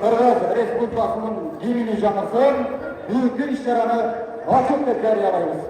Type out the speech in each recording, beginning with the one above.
Kırgız Respublikasının giyimini жаңырсын, büyük iş-şarаны açık деп жарыялайбыз.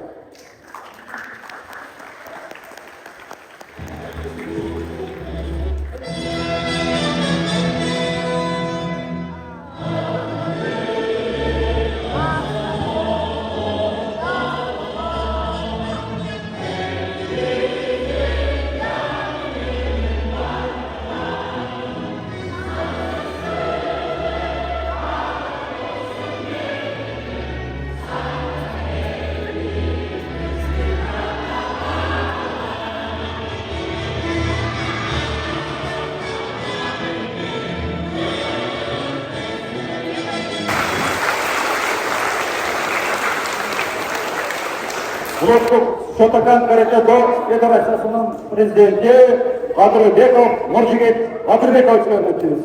Улуттук Шотокан каратэ-до федерациясынын президенти Кадырбеков Нуржигит Кадырбековичке өтүнөт.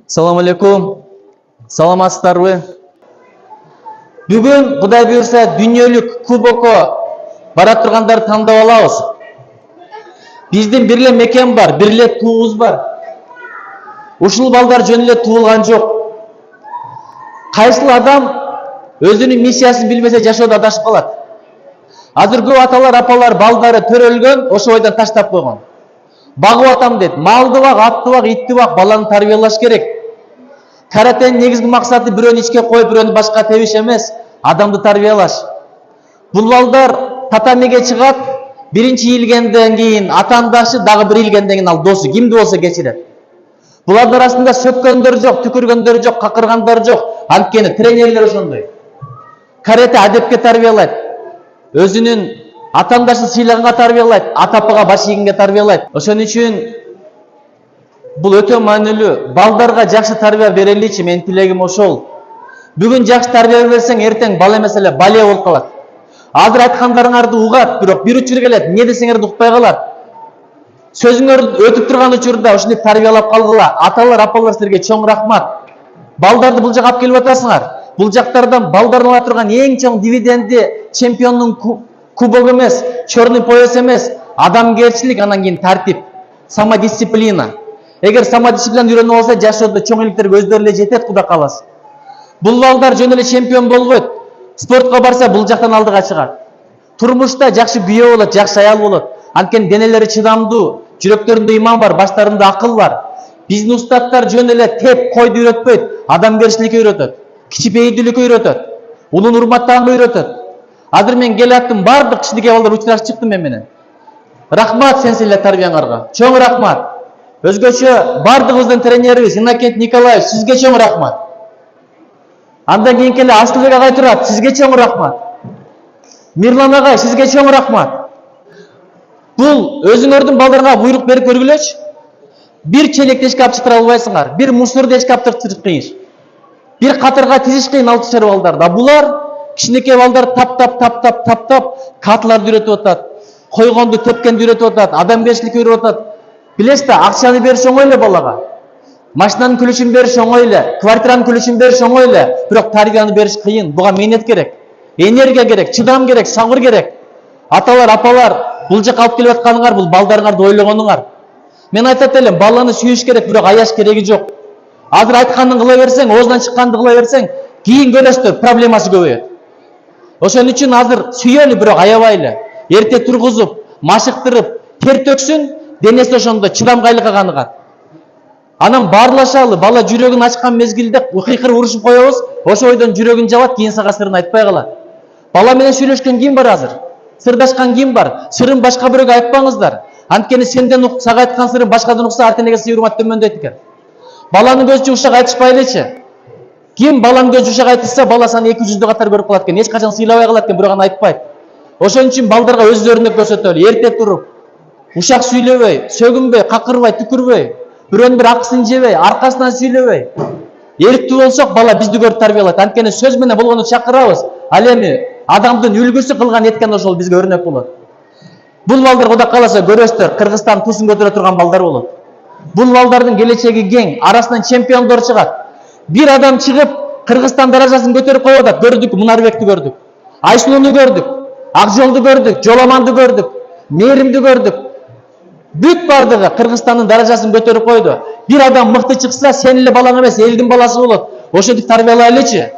Салам алейкум. Саламатсыздарбы? Бүгүн Кудай буйрса дүйнөлүк кубокко бара тургандарды тандап алабыз. Биздин бир эле мекен бар, бир эле туубуз бар. Ушул балдар жөн эле туулган жок. Кайсыл адам өзүнүн миссиясын билбесе жашоодо адашып калат. Азыр көп аталар, апалар балдары төрөлгөн, ошо ойдон таштап койгон. Багып атам дейт. Малды баг, атты баг, итти баг, баланы тарбиялаш керек. Каратенин негизги максаты бирөөнү ичке коюп, бирөөнү башка тебиш эмес, адамды тарбиялаш. Бул балдар татамиге чыгат, биринчи ийилгенден кийин атандашы, дагы бир ийилгенден кийин ал досу, кимди болсо кечирет. Булардын арасында сөккөндөр жок, түкүргөндөр жок, какыргандар жок. Анткени тренерлер ошондой. Карате адепке тарбиялайт. Өзүнүн атандашын сыйлаганга тарбиялайт, ата-апага баш ийгенге тарбиялайт. Ошон үчүн бул өтө маанилүү. Балдарга жакшы тарбия береличи, менин тилегим ошол. Бүгүн жакшы тарбия берсең, эртең бала эмес эле балия болуп калат. Азыр айткандарыңарды угат, бирок бир учур келет, эмне десеңерди укпай калат. Сөзүңөр өтүп турган учурда ушуну тарбиялап калгыла. Аталар, апалар силерге чоң рахмат. Балдарды бул жакка алып келип атасыңар. Бул жактардан балдар ала турган эң чоң дивиденди чемпиондун кубогу эмес, черный пояс эмес, адамгерчилик, анан кийин тартип, самодисциплина. Эгер самодисциплина үйрөнүп алса, жашоодо чоң иликтерге өздөрү эле жетет, Кудай кааласа. Бул балдар жөн эле чемпион болбойт. Спортко барса бул жактан алдыга чыгат. Турмушта жакшы күйөө болот, жакшы аял болот. Анткени денелери чыдамдуу, жүрөктөрүндө иман бар, баштарында акыл бар. Биздин устаттар жөн эле теп, койду үйрөтпөйт, адамгерчиликти үйрөтөт, кичипейдүүлүккө үйрөтөт, улун урматтаганга үйрөтөт. Азыр мен келаттым, бардык кичинекей балдар учурашып чыктым мен менен. Рахмат сенсилер тарбияңарга. Чоң рахмат. Өзгөчө бардыгыбыздын тренерибиз Иннокент Николаевич, сизге чоң рахмат. Андан кийин келе Асылбек агай турат, сизге чоң рахмат. Мирлан агай, сизге чоң рахмат. Бул өзүңөрдүн балдарга буйрук берип көргүлөчү. Бир челекти эшикке алып чыгыра албайсыңар, бир мусорду эшикке алып чыгыш кыйын. Бир катырга тизиш кыйын 6 балдарда. Булар кичинекей балдар таптап, катларды үйрөтүп атат, койгонду тепкенди үйрөтүп атат, адамгерчиликти үйрөтүп атат. Билесиз да, акчаны бериш оңой эле балага. Машинанын күлүшүн бериш оңой эле, квартиранын күлүшүн бериш оңой эле, бирок тарбияны бериш кыйын. Буга мээнет керек, энергия керек, чыдам керек, сабыр керек. Аталар, апалар, бул жака алып келип атканыңар, бул балдарыңарды ойлогонуңар. Мен айтат элем, баланы сүйүш керек, бирок аяш кереги жок. Азыр айтканын кыла берсең, оозунан чыкканды кыла берсең, кийин көрөсүздөр, проблемасы көбөйөт. Ошон үчүн азыр сүйөлү, бирок аябайлы. Эрте тургузуп, машыктырып, тер төксүн, денеси ошондо чыдамгайлыкка каныгат. Анан баарлашалы, бала жүрөгүн ачкан мезгилде кыйкырып урушуп коебуз, ошо ойдон жүрөгүн жабат, кийин сага сырын айтпай калат. Бала менен сүйлөшкөн ким бар азыр? Сырдашкан ким бар? Сырын башка бирөөгө айтпаңыздар. Анткени сенден сага айткан сырын башкадан укса, ата-энеге сый урмат төмөндөйт экен. Баланын көзү жумшак айтышпайлычы. Ким баланын көзү жумшак айтышса, бала саны 200 катар көрүп калат экен. Эч качан сыйлабай калат экен, бирок аны айтпайт. Ошон үчүн балдарга өз өрнөк көрсөтөлү. Эрте туруп, ушак сүйлөбөй, сөгүнбөй, какырбай, түкүрбөй, бирөөнүн бир акысын жебей, аркасынан сүйлөбөй. Эрктүү болсок, бала бизди көрүп тарбиялайт. Анткени сөз менен болгону чакырабыз. Ал эми адамдын үлгүсү кылган эткен ошол бизге өрнөк болот. Бул балдар Кудай кааласа көрөсүздөр, Кыргызстан тусын көтөрө турган балдар болот. Бул балдардын келечеги кең, арасынан чемпиондор чыгат. Бир адам чыгып, Кыргызстан даражасын көтөрүп коюп атат. Көрдүк, Мунарбекти көрдүк. Айсулууну көрдүк. Акжолду көрдүк, Жоламанды көрдүк, Мээримди көрдүк. Бүт бардыгы Кыргызстандын даражасын көтөрүп койду. Бир адам мыкты чыкса, сен эле балаң эмес, элдин баласы болот. Ошентип тарбиялайлычы.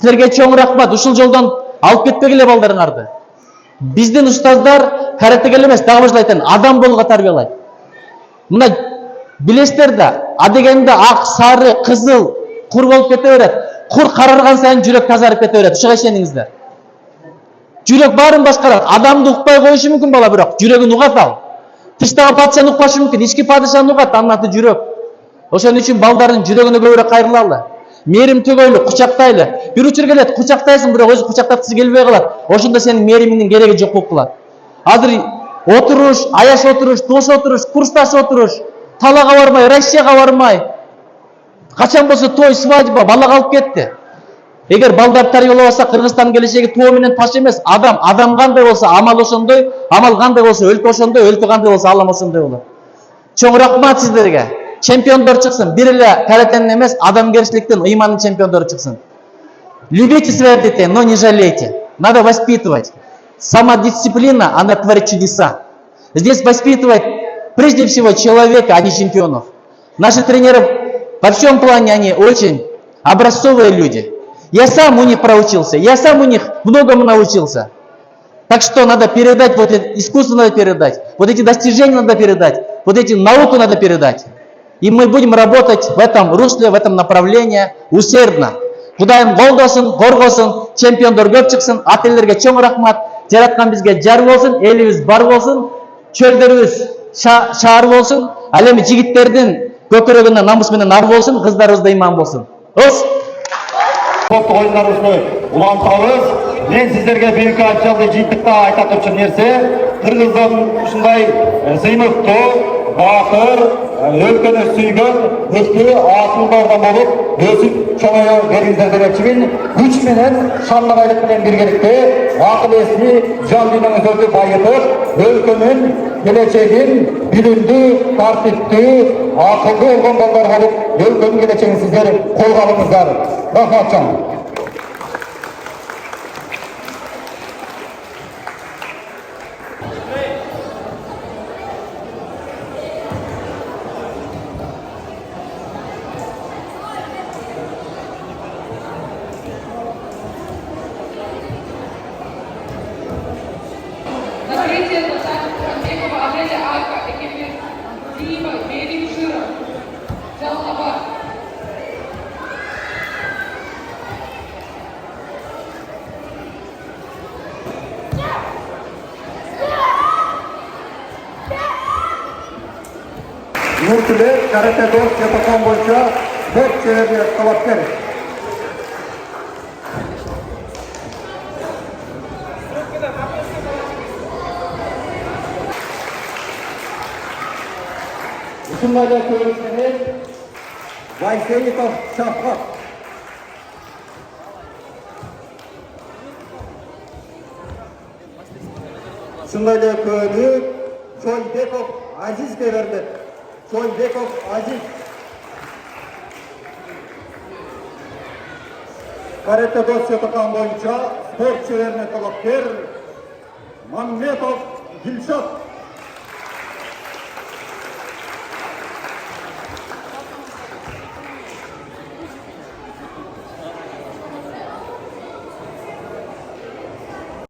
Силерге чоң рахмат. Ушул жолдон алып кетпегиле балдарыңарды. Биздин устаздар каратеге эмес, дагы башка айтам, адам болууга тарбиялайт. Мына билесиздер да, а дегенде ак, сары, кызыл, кур болуп кете берет. Кур карарган сайын жүрөк тазарып кете берет. Ушуга ишениңиздер. Жүрөк баарын башкарат. Адамды укпай коюшу мүмкүн бала, бирок жүрөгүн угат ал. Тыштагы патшаны укпашы мүмкүн, ички падышаны угат, анын аты жүрөк. Ошон үчүн балдардын жүрөгүнө көбүрөөк кайрылалы. Мээрим төгөйлү, кучактайлы. Бир учур келет, кучактайсың, бирок өзү кучактаткысы келбей калат. Ошондо сенин мээримиңдин кереги жок болуп калат. Азыр отуруш, аяш отуруш, тош отуруш, курсташ отуруш, талага бармай, Россияга бармай. Качан болсо той, свадьба, бала калып кетти. Эгер балдар тарбиялабаса, Кыргызстандын келечеги тоо менен таш эмес, адам кандай болсо амал ошондой, амал кандай болсо өлкө ошондой, өлкө кандай болсо алам ошондой болот. Чоң рахмат сиздерге. Чемпиондор чыксын. Бир эле каратенин эмес, адамгерчиликтин, ыймандын чемпиондору чыксын. Любите свои детей, но не жалейте. Надо воспитывать. Самодисциплина, она творит чудеса. Здесь воспитывает прежде всего человека, а не чемпионов. Наши тренеры во всем плане они очень образцовые люди. Я сам у них проучился, я сам у них многому научился. Так что надо передать, вот это искусство надо передать, вот эти достижения надо передать, вот эти науку надо передать. И мы будем работать в этом русле, в этом направлении усердно. Кудайым колдосун, коргосун, чемпиондор көп чыксын, ата-энелерге чоң рахмат. Жараткан бизге жар болсун, элибиз бар болсун, чөлдөрүбүз шаар болсун, ал эми жигиттердин көкөрөгүнө намус менен ар болсун, кыздарыбызда иман болсун. Спорттук оюндарыбызды улантабыз. Мен сиздерге биринки ачалды жыйынтыкта айта турчу нерсе, Кыргыздын ушундай сыймыктуу, баатыр, өлкөнү сүйгөн, өткү асылдардан болуп, өсүп чоңое бериңиздер демекчимин. Күч менен, шандагайлык менен биргеликте акыл эсни, жан дүйнөңүздөрдү байытып, өлкөнүн келечегин билимдүү, тартиптүү, акылдуу болгон балдар болуп, өлкөнүн келечегин сиздер колго алыңыздар. Рахмат чоң. Nurtulek karate dost yapakan boyunca 4 çevirge talapker. Ушундайда көрүнүшүнүн Вайсеников Шафкат. Ушундайда көрүнүп Чойбеков Азизге берди. Чойбеков Азиз. Карате дос yapakan boyunca sport çevirme talapker Мамметов Гилшат.